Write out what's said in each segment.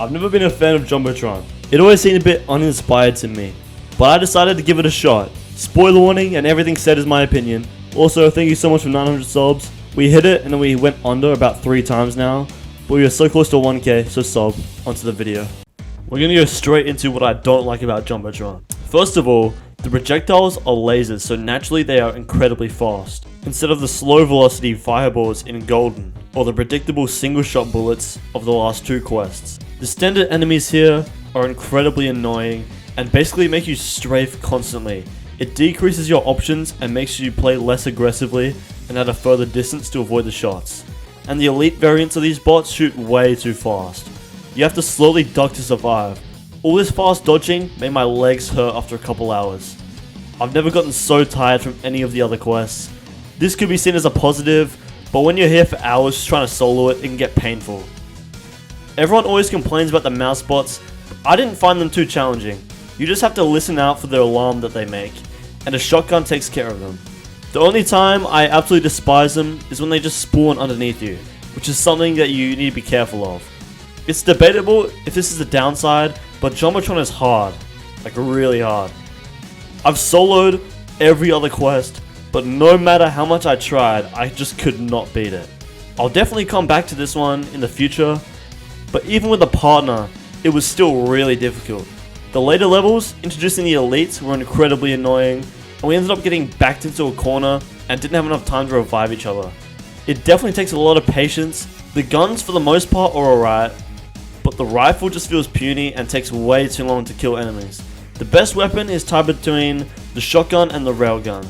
I've never been a fan of Jumbotron. It always seemed a bit uninspired to me, but I decided to give it a shot. Spoiler warning, and everything said is my opinion. Also, thank you so much for 900 subs. We hit it and then we went under about 3 times now, but we are so close to 1k, so sub onto the video. We're gonna go straight into what I don't like about Jumbotron. First of all, the projectiles are lasers, so naturally they are incredibly fast, instead of the slow velocity fireballs in Golden, or the predictable single shot bullets of the last 2 quests. The standard enemies here are incredibly annoying and basically make you strafe constantly. It decreases your options and makes you play less aggressively and at a further distance to avoid the shots. And the elite variants of these bots shoot way too fast. You have to slowly duck to survive. All this fast dodging made my legs hurt after a couple hours. I've never gotten so tired from any of the other quests. This could be seen as a positive, but when you're here for hours trying to solo it, it can get painful. Everyone always complains about the mouse bots, but I didn't find them too challenging. You just have to listen out for the alarm that they make, and a shotgun takes care of them. The only time I absolutely despise them is when they just spawn underneath you, which is something that you need to be careful of. It's debatable if this is the downside, but Jumbotron is hard, like really hard. I've soloed every other quest, but no matter how much I tried, I just could not beat it. I'll definitely come back to this one in the future, but even with a partner, it was still really difficult. The later levels, introducing the elites, were incredibly annoying, and we ended up getting backed into a corner and didn't have enough time to revive each other. It definitely takes a lot of patience. The guns for the most part are alright, but the rifle just feels puny and takes way too long to kill enemies. The best weapon is tied between the shotgun and the railgun.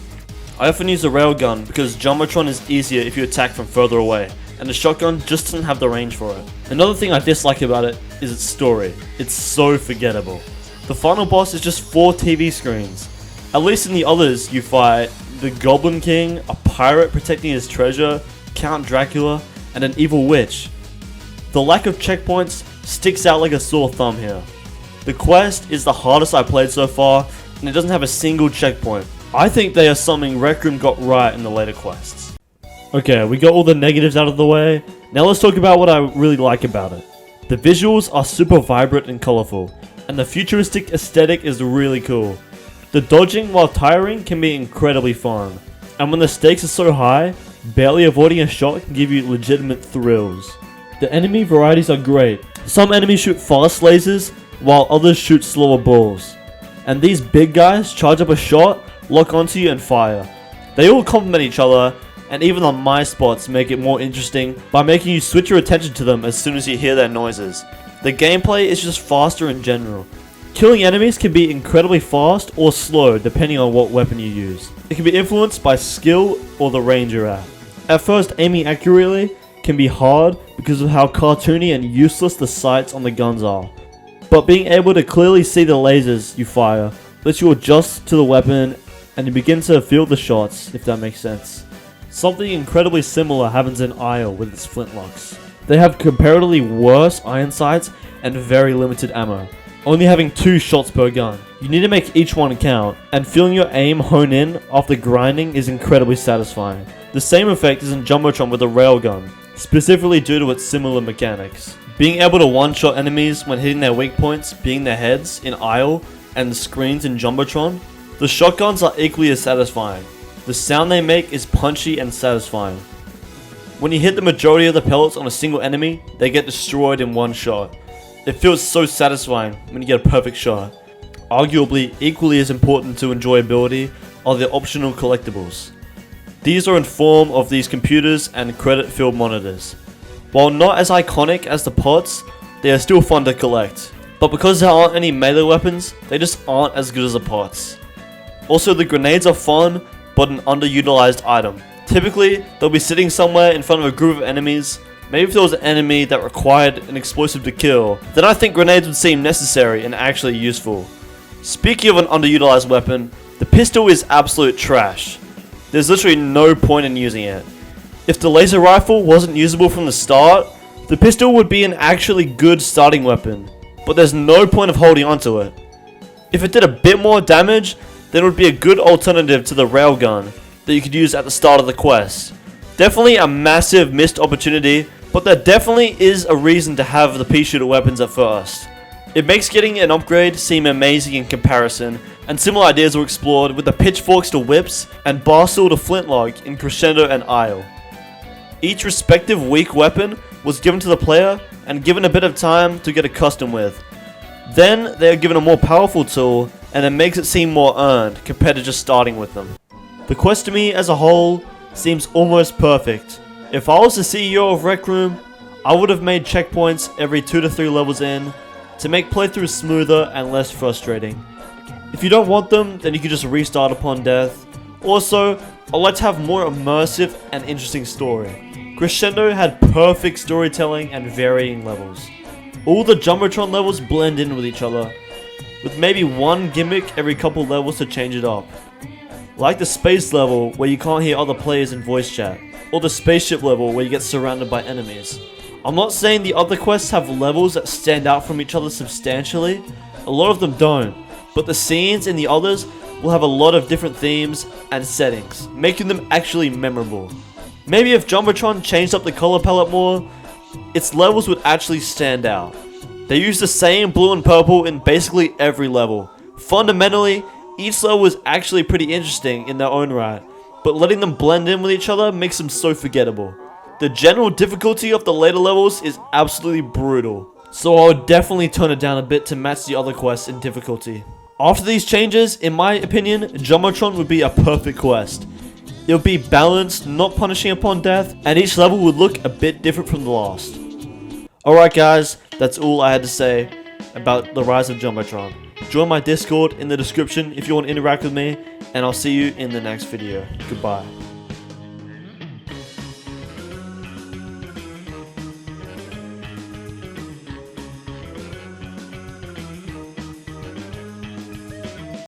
I often use the railgun because Jumbotron is easier if you attack from further away, and the shotgun just doesn't have the range for it. Another thing I dislike about it is its story. It's so forgettable. The final boss is just 4 TV screens. At least in the others you fight the Goblin King, a pirate protecting his treasure, Count Dracula, and an evil witch. The lack of checkpoints sticks out like a sore thumb here. The quest is the hardest I played so far, and it doesn't have a single checkpoint. I think they are something Rec Room got right in the later quests. Okay, we got all the negatives out of the way. Now let's talk about what I really like about it. The visuals are super vibrant and colourful, and the futuristic aesthetic is really cool. The dodging while tiring can be incredibly fun, and when the stakes are so high, barely avoiding a shot can give you legitimate thrills. The enemy varieties are great. Some enemies shoot fast lasers, while others shoot slower balls. And these big guys charge up a shot, lock onto you and fire. They all complement each other, and even the my spots make it more interesting by making you switch your attention to them as soon as you hear their noises. The gameplay is just faster in general. Killing enemies can be incredibly fast or slow depending on what weapon you use. It can be influenced by skill or the range you're at. At first, aiming accurately can be hard because of how cartoony and useless the sights on the guns are. But being able to clearly see the lasers you fire lets you adjust to the weapon and you begin to feel the shots, if that makes sense. Something incredibly similar happens in Isle with its flintlocks. They have comparatively worse iron sights and very limited ammo, only having 2 shots per gun. You need to make each one count, and feeling your aim hone in after grinding is incredibly satisfying. The same effect is in Jumbotron with a railgun, specifically due to its similar mechanics. Being able to one-shot enemies when hitting their weak points, being their heads in Isle and the screens in Jumbotron, the shotguns are equally as satisfying. The sound they make is punchy and satisfying. When you hit the majority of the pellets on a single enemy, they get destroyed in one shot. It feels so satisfying when you get a perfect shot. Arguably equally as important to enjoyability are the optional collectibles. These are in form of these computers and credit-filled monitors. While not as iconic as the pots, they are still fun to collect. But because there aren't any melee weapons, they just aren't as good as the pots. Also, the grenades are fun, but an underutilized item. Typically, they'll be sitting somewhere in front of a group of enemies. Maybe if there was an enemy that required an explosive to kill, then I think grenades would seem necessary and actually useful. Speaking of an underutilized weapon, the pistol is absolute trash. There's literally no point in using it. If the laser rifle wasn't usable from the start, the pistol would be an actually good starting weapon, but there's no point of holding onto it. If it did a bit more damage, then it would be a good alternative to the railgun that you could use at the start of the quest. Definitely a massive missed opportunity But there definitely is a reason to have the pea shooter weapons at first. It makes getting an upgrade seem amazing in comparison, and similar ideas were explored with the pitchforks to whips and barstool to flintlock in Crescendo and Isle. Each respective weak weapon was given to the player and given a bit of time to get accustomed with. Then they are given a more powerful tool, and it makes it seem more earned compared to just starting with them. The quest to me as a whole seems almost perfect. If I was the CEO of Rec Room, I would have made checkpoints every 2 to 3 levels in to make playthroughs smoother and less frustrating. If you don't want them, then you can just restart upon death. Also, I'd like to have more immersive and interesting story. Crescendo had perfect storytelling and varying levels. All the Jumbotron levels blend in with each other, with maybe one gimmick every couple levels to change it up. Like the space level where you can't hear other players in voice chat, or the spaceship level where you get surrounded by enemies. I'm not saying the other quests have levels that stand out from each other substantially, a lot of them don't, but the scenes in the others will have a lot of different themes and settings, making them actually memorable. Maybe if Jumbotron changed up the color palette more, its levels would actually stand out. They use the same blue and purple in basically every level. Fundamentally, each level is actually pretty interesting in their own right, but letting them blend in with each other makes them so forgettable. The general difficulty of the later levels is absolutely brutal, so I would definitely tone it down a bit to match the other quests in difficulty. After these changes, in my opinion, Jumbotron would be a perfect quest. It would be balanced, not punishing upon death, and each level would look a bit different from the last. Alright guys, that's all I had to say about the rise of Jumbotron. Join my Discord in the description if you want to interact with me, and I'll see you in the next video. Goodbye.